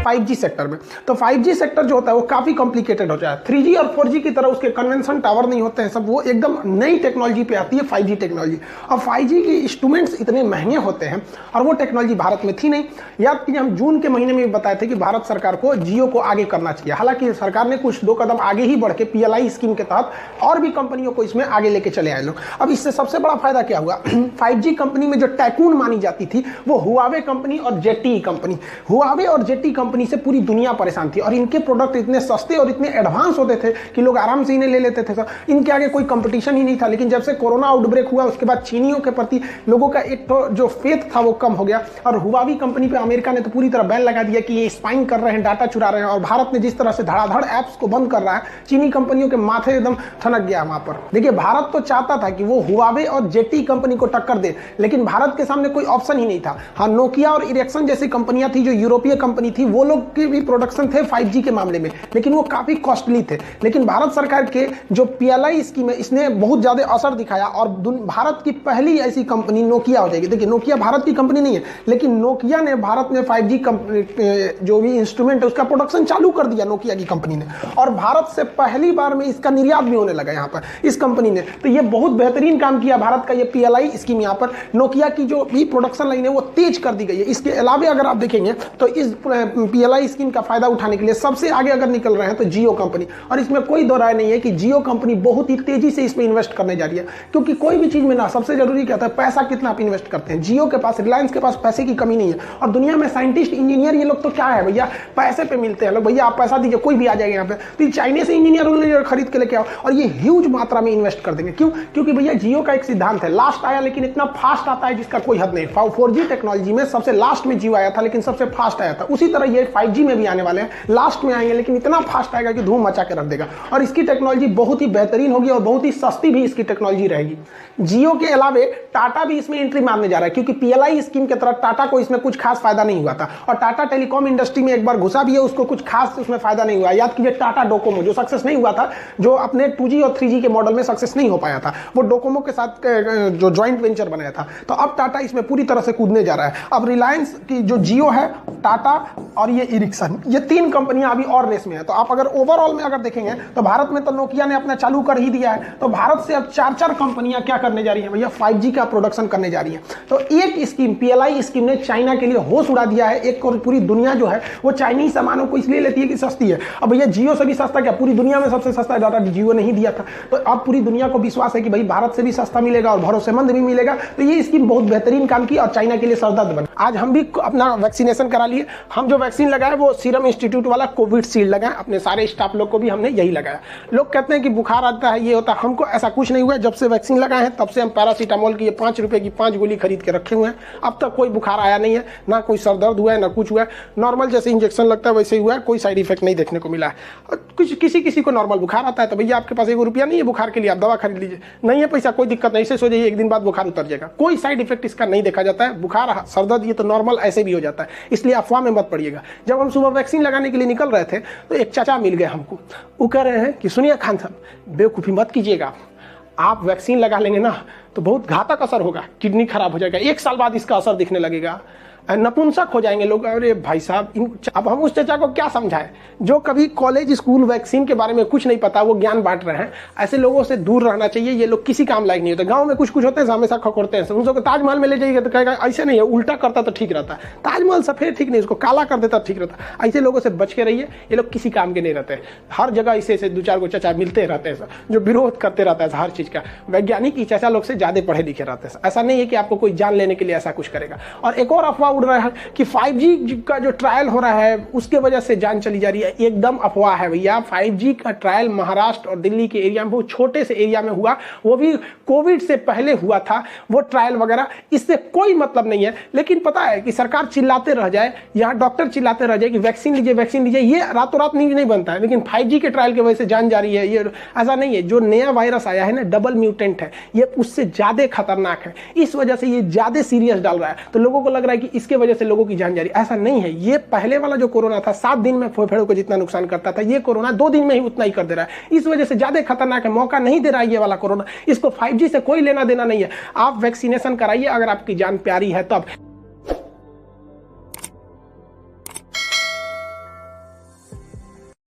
5G sector में। तो 5G sector जो होता है वो काफ़ी कॉम्प्लिकेटेड होता है। 3G और 4G की तरह उसके कन्वेंशन टावर नहीं होते हैं सब, वो एकदम नई टेक्नोलॉजी पे आती है 5G टेक्नोलॉजी। और 5G के इंस्ट्रूमेंट्स इतने महंगे होते हैं और वो टेक्नोलॉजी भारत में थी नहीं। याद कीजिए हम जून के महीने में भी बताए थे कि भारत सरकार को जियो को आगे करना चाहिए। हालांकि सरकार ने कुछ 2 कदम आगे ही बढ़ के PLI स्कीम के तहत और भी कंपनियों को इसमें आगे लेके चले आए लोग। अब इससे सबसे बड़ा फायदा क्या हुआ 5G कंपनी में जो टाइकून मानी जाती थी वो हुआवे कंपनी और ZTE कंपनी। हुआवे और ZTE कंपनी से पूरी दुनिया परेशान थी और इनके प्रोडक्ट इतने सस्ते और इतने एडवांस होते थे कि लोग आराम से इन्हें ले लेते थे। इनके आगे कोई कंपटीशन ही नहीं था। लेकिन जब से कोरोना आउटब्रेक हुआ उसके बाद चीनियों के प्रति लोगों का एक तो जो फेथ था वो कम हो गया और हुआवी कंपनी पे अमेरिका ने तो पूरी तरह बैन लगा दिया कि ये स्पाइंग कर रहे हैं, डाटा चुरा रहे हैं। और भारत ने जिस तरह से धड़ाधड़ ऐप्स को बंद कर रहा है, चीनी कंपनियों के माथे एकदम ठनक गया वहां पर। देखिए भारत तो चाहता था कि वो हुआवे और ZTE कंपनी को टक्कर दे, लेकिन भारत के सामने कोई ऑप्शन ही नहीं था। हाँ, नोकिया और इरेक्सन जैसी कंपनियां थी जो यूरोपीय कंपनी थी, वो लोग के भी प्रोडक्शन थे 5G के मामले में, लेकिन वो काफी कॉस्टली थे। लेकिन भारत सरकार के जो PLI स्कीम है इसने बहुत ज्यादा असर दिखाया और भारत की पहली ऐसी कंपनी नोकिया हो जाएगी। देखिए नोकिया भारत की कंपनी नहीं है, लेकिन नोकिया ने भारत में 5G जो भी इंस्ट्रूमेंट है उसका प्रोडक्शन चालू कर दिया नोकिया की कंपनी ने, और भारत से पहली बार में इसका निर्यात भी होने लगा यहाँ पर इस कंपनी ने। तो ये बहुत बेहतरीन काम किया भारत का ये PLI स्कीम। यहाँ पर नोकिया की जो भी प्रोडक्शन लाइन है वो तेज कर दी गई है। इसके अलावा अगर आप देखेंगे तो इस PLI स्कीम का फायदा उठाने के लिए सबसे आगे अगर निकल रहे हैं तो जियो कंपनी, और इसमें कोई दो राय नहीं है कि जियो कंपनी बहुत ही तेजी से इसमें इन्वेस्ट करने जा रही है। क्योंकि कोई भी चीज में ना सबसे जरूरी क्या होता है, पैसा कितना आप इन्वेस्ट करते हैं। जियो के पास, रिलायंस के पास पैसे की कमी नहीं है और दुनिया में साइंटिस्ट इंजीनियर ये लोग तो क्या है भैया, पैसे पे मिलते हैं लोग। भैया आप पैसा दीजिए कोई भी आ जाएगा यहाँ पे, तो चाइनीज से इंजीनियर खरीद के लेके आओ और ये ह्यूज मात्रा में इन्वेस्ट कर देंगे। क्यों? क्योंकि भैया जियो का एक सिद्धांत है, लास्ट आया लेकिन इतना फास्ट आता है जिसका कोई हद नहीं। 4G टेक्नोलॉजी में सबसे लास्ट में जियो आया था लेकिन सबसे फास्ट आया था। उसी तरह ये 5G में भी आने वाले हैं, लास्ट में आएंगे लेकिन इतना फास्ट आएगा कि धूम मचा के रख देगा। और इसकी टेक्नोलॉजी बहुत ही बेहतरीन होगी और बहुत ही सस्ती भी इसकी टेक्नोलॉजी रहेगी। जियो के अलावे टाटा भी इसमें एंट्री मारने जा रहा है, क्योंकि PLI स्कीम के तरह टाटा को इसमें कुछ खास फायदा नहीं हुआ था और टाटा टेलीकॉम इंडस्ट्री में एक बार घुसा भी है, उसको कुछ खास उसमें फायदा नहीं हुआ। याद कीजिए टाटा डोकोमो जो सक्सेस नहीं हुआ था, जो अपने 2G और 3G के मॉडल में सक्सेस नहीं हो पाया था, वो डोकोमो के साथ जो ज्वाइंट वेंचर बनाया था। तो अब टाटा इसमें पूरी तरह से कूदने जा रहा है। अब रिलायंस की जो जियो है, टाटा और ये इरिक्सन, ये 3 कंपनियां अभी और रेस में है। तो आप अगर ओवरऑल में अगर देखेंगे तो भारत में तो नोकिया ने अपना चालू कर ही दिया है, तो भारत से अब 4 कंपनियां क्या करने जा रही है भैया, 5G का प्रोडक्शन करने जा रही है। तो एक स्कीम PLI स्कीम ने चाइना के लिए होश उड़ा दिया है। एक और पूरी दुनिया जो है वो चाइनीज सामानों को इसलिए लेती है कि सस्ती है। अब भैया जियो से भी सस्ता क्या, पूरी दुनिया में सबसे सस्ता डाटा जियो नहीं दिया था, तो अब पूरी दुनिया को विश्वास है कि भाई भारत से भी सस्ता मिलेगा और भरोसेमंद भी मिलेगा। तो ये स्कीम बहुत बेहतरीन काम की और चाइना के लिए सरदर्द बना। आज हम भी अपना वैक्सीनेशन करा लिए। हम जो वैक्सीन लगाए वो सीरम इंस्टीट्यूट वाला कोविशील्ड लगाए, अपने सारे स्टाफ लोग को भी हमने यही लगाया। लोग कहते हैं कि बुखार आता है, ये होता है, हमको ऐसा कुछ नहीं हुआ। जब से वैक्सीन लगाए हैं तब से हम पैरासीटामोल की 5 रुपए की 5 गोली खरीद के रखे हुए हैं। अब तक कोई बुखार आया नहीं है, ना कोई सर दर्द हुआ है, ना कुछ हुआ है। नॉर्मल जैसे इंजेक्शन लगता है वैसे ही हुआ है, कोई साइड इफेक्ट नहीं देखने को मिला है। कुछ किसी को नॉर्मल बुखार आता है तो भैया आपके पास 1 रुपया नहीं है बुखार के लिए, आप दवा खरीद लीजिए। नहीं है पैसा, कोई दिक्कत नहीं, से सो जाइए, 1 दिन बाद बुखार उतर जाएगा। कोई साइड इफेक्ट इसका नहीं देखा जाता है। बुखार सर दर्द ये तो नॉर्मल ऐसे भी हो जाता है, इसलिए अफवाह में मत पड़िएगा। जब हम सुबह वैक्सीन लगाने के लिए निकल रहे थे तो एक चाचा मिल गए हमको। वो कह रहे हैं कि सुनिए खान साहब, बेवकूफ़ी मत कीजिएगा, आप वैक्सीन लगा लेंगे ना तो बहुत घातक असर होगा, किडनी खराब हो जाएगा, 1 साल बाद इसका असर दिखने लगेगा, नपुंसक हो जाएंगे लोग। अरे भाई साहब, अब हम उस चाचा को क्या समझाएं जो कभी कॉलेज स्कूल वैक्सीन के बारे में कुछ नहीं पता, वो ज्ञान बांट रहे हैं। ऐसे लोगों से दूर रहना चाहिए, ये लोग किसी काम लायक नहीं होते। गांव में कुछ होते हैं हमेशा खकोड़ते हैं, उन सबको ताजमहल में ले जाइएगा तो कहेगा ऐसे नहीं है, उल्टा करता तो ठीक रहता है। ताजमहल सफेद ठीक नहीं, उसको काला कर देता ठीक रहता। ऐसे लोगों से बच के रहिए, ये लोग किसी काम के नहीं रहते। हर जगह ऐसे 2-4 को चाचा मिलते रहते हैं जो विरोध करते रहता है हर चीज का। वैज्ञानिक चाचा लोग से ज्यादा पढ़े लिखे रहते हैं। ऐसा नहीं है कि आपको कोई जान लेने के लिए ऐसा कुछ करेगा। और एक और अफवाह उड़ रहा है कि 5G का जो ट्रायल हो रहा है उसके वजह से जान चली जा रही है, एकदम अफवाह है भैया। 5G का ट्रायल महाराष्ट्र और दिल्ली के एरिया में, बहुत छोटे से एरिया में हुआ, वो भी कोविड से पहले हुआ था वो ट्रायल वगैरह, इससे कोई मतलब नहीं है। लेकिन पता है कि सरकार चिल्लाते रह जाए, यहाँ डॉक्टर चिल्लाते रह जाए कि वैक्सीन लीजिए वैक्सीन लीजिए, ये रातों रात नहीं बनता है। लेकिन 5G के ट्रायल की वजह से जान जा रही है, ये ऐसा नहीं है। जो नया वायरस आया है ना, डबल म्यूटेंट है, ये उससे ज्यादा खतरनाक है, इस वजह से ये ज्यादा सीरियस डाल रहा है। तो लोगों को लग रहा है कि इसके वजह से लोगों की जान जा रही है, ऐसा नहीं है। ये पहले वाला जो कोरोना था 7 दिन में फेफड़ों को जितना नुकसान करता था, ये कोरोना 2 दिन में ही उतना ही कर दे रहा है। इस वजह से ज्यादा खतरनाक है, मौका नहीं दे रहा है ये वाला कोरोना। इसको 5G से कोई लेना देना नहीं है। आप वैक्सीनेशन कराइए अगर आपकी जान प्यारी है तब।